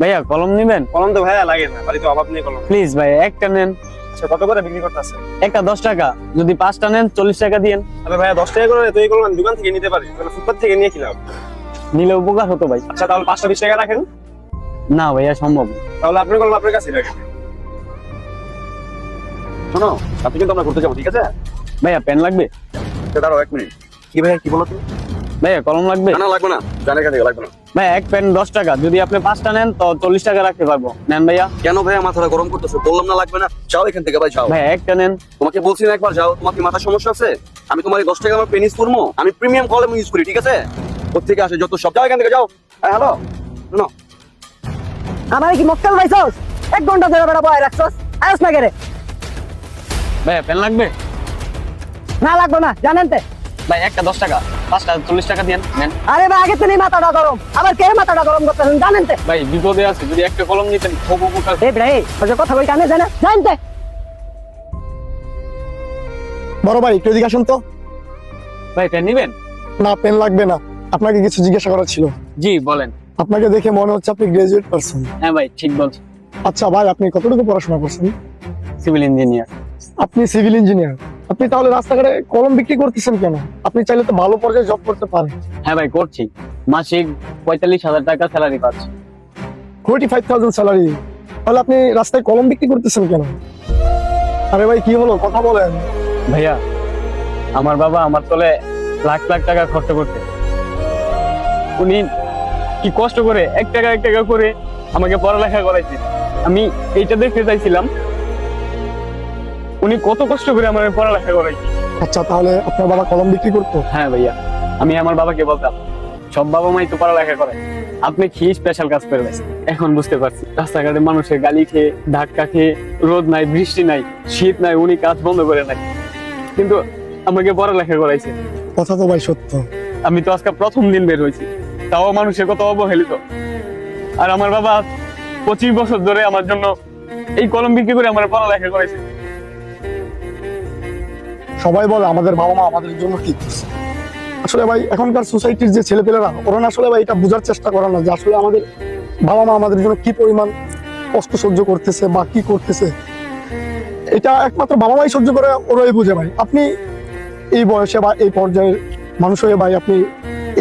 ভাইয়া কলম নিবেন? কলম তো ভাইয়া লাগে না, বাড়িতে অভাব নেই কলম। প্লিজ ভাই একটা নেন। আচ্ছা কত করে বিক্রি করতেছে? একটা 10 টাকা, যদি 5টা নেন 40 টাকা দিয়েন। আরে ভাইয়া 10 টাকা করে তো এই কলম আমি দোকান থেকে নিতে পারি, মানে ফুটপাত থেকে নিয়ে কিলাম। নিলে উপকার হতো ভাই। আচ্ছা তাহলে 520 টাকা রাখেন। না ভাইয়া সম্ভব না। তাহলে আপনার কলম আপনার কাছেই রাখেন। শোনো, আপনি কিন্তু আমরা ঘুরতে যাবো, ঠিক আছে? ভাইয়া পেন লাগবে? দাঁড়াও 1 মিনিট। কি ভাইয়া কি বলো তুমি? ভাইয়া কলম লাগবে? না লাগবে না, জানের কাছে লাগবে না। ভাই এক পেন 10 টাকা, যদি আপনি 5টা নেন তো 40 টাকা রাখতে পারবো। নেন ভাইয়া। কেন ভাইয়া মাথাটা গরম করতেছো? বললাম না লাগবে না, যাও এখান থেকে ভাই, যাও। ভাই একটা নেন। তোমাকে বলছি না একবার যাও, তোমার কি মাথার সমস্যা আছে? আমি তোমার এই 10 টাকা আমার পেন ইউজ করবো, আমি প্রিমিয়াম কলম ইউজ করি, ঠিক আছে? ওর থেকে আসে যত সব, যাও এখান থেকে যাও। হ্যালো শোনো, আমার কি মক্কেল ভাইছস? 1 ঘন্টা ধরে বেড়া বয় রাখছস, আইস না কেরে? ভাইয়া পেন লাগবে? না লাগবে না, জানেন তে? ভাই একটা 10 টাকা, 5টা 40 টাকা দিয়েন। নেন। আরে ভাই আগে তুমি মাথাটা গরম, আবার কে মাথাটা গরম করতেছেন জানেন তে? ভাই বিপদে আছে, যদি একটা কলম নিতেন খুব উপকার। এই ভাই ওই যে কথা কই কানে জানে জানেন তে? বড় ভাই একটু এদিকে আসুন তো। ভাই পেন নিবেন? না পেন লাগবে না, আপনাকে কিছু জিজ্ঞাসা করার ছিল। জি বলেন। আপনাকে দেখে মনে হচ্ছে আপনি গ্রাজুয়েট পারসন। হ্যাঁ ভাই ঠিক বলছেন। আচ্ছা ভাই, আপনি কতটুকু পড়াশোনা করছেন? Civil engineer. আপনি সিভিল ইঞ্জিনিয়ার, আপনি তাহলে রাস্তাঘাটে কলম বিক্রি করতেছেন কেন? আপনি চাইলে তো ভালো পর্যায়ে জব করতে পারেন। হ্যাঁ ভাই করছি, মাসিক 45,000 টাকা স্যালারি পাচ্ছি। 45,000 স্যালারি, তাহলে আপনি রাস্তায় কলম বিক্রি করতেছেন কেন? আরে ভাই কি হলো, কথা বলেন। ভাইয়া আমার বাবা আমার তলে লাখ লাখ টাকা খরচ করতে, উনি কি কষ্ট করে এক টাকা করে আমাকে পড়ালেখা করাইছে। আমি এইটা দেখতে চাইছিলাম উনি কত কষ্ট করে আমার পড়ালেখা করাইছে। আচ্ছা তাহলে আপনার বাবা কলম বিক্রি করতো? হ্যাঁ ভাইয়া, আমি আমার বাবাকে বলতাম সব বাবা মাই তো পড়ালেখা করে, আপনি কি স্পেশাল কাজ করে গেছেন। এখন বুঝতে পারছি রাস্তাঘাটে মানুষের গালি খেয়ে, ধাক্কা খেয়ে, রোদ নাই বৃষ্টি নাই শীত নাই, উনি কাজ বন্ধ করে নাই, কিন্তু আমাকে পড়ালেখা করাইছে। কথা তো ভাই সত্য। আমি তো আজকে প্রথম দিন বের হয়েছি, তাও মানুষের কত অবহেলিত। আর আমার বাবা 25 বছর ধরে আমার জন্য এই কলম বিক্রি করে আমার পড়ালেখা করেছে। সবাই বলে আমাদের বাবা মা আমাদের জন্য কি করছে। আসলে ভাই এখনকার সোসাইটির যে ছেলেপেলেরা, ওরা না আসলে ভাই এটা বোঝার চেষ্টা করে না যে আসলে আমাদের বাবা মা আমাদের জন্য কি পরিমাণ কষ্ট সহ্য করতেছে বা কি করতেছে। এটা একমাত্র বাবা মাই সহ্য করে, ওরাই বুঝে ভাই। আপনি এই বয়সে বা এই পর্যায়ের মানুষ হয়ে ভাই আপনি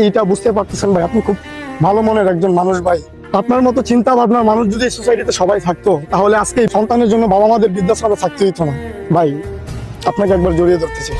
এইটা বুঝতে পারতেছেন ভাই, আপনি খুব ভালো মনের একজন মানুষ ভাই। আপনার মতো চিন্তা ভাবনার মানুষ যদি এই সোসাইটিতে সবাই থাকতো, তাহলে আজকে এই সন্তানের জন্য বাবা মাদের বৃদ্ধাশ্রমে থাকতে হতো না ভাই। আপনাকে একবার জড়িয়ে ধরতে চাই।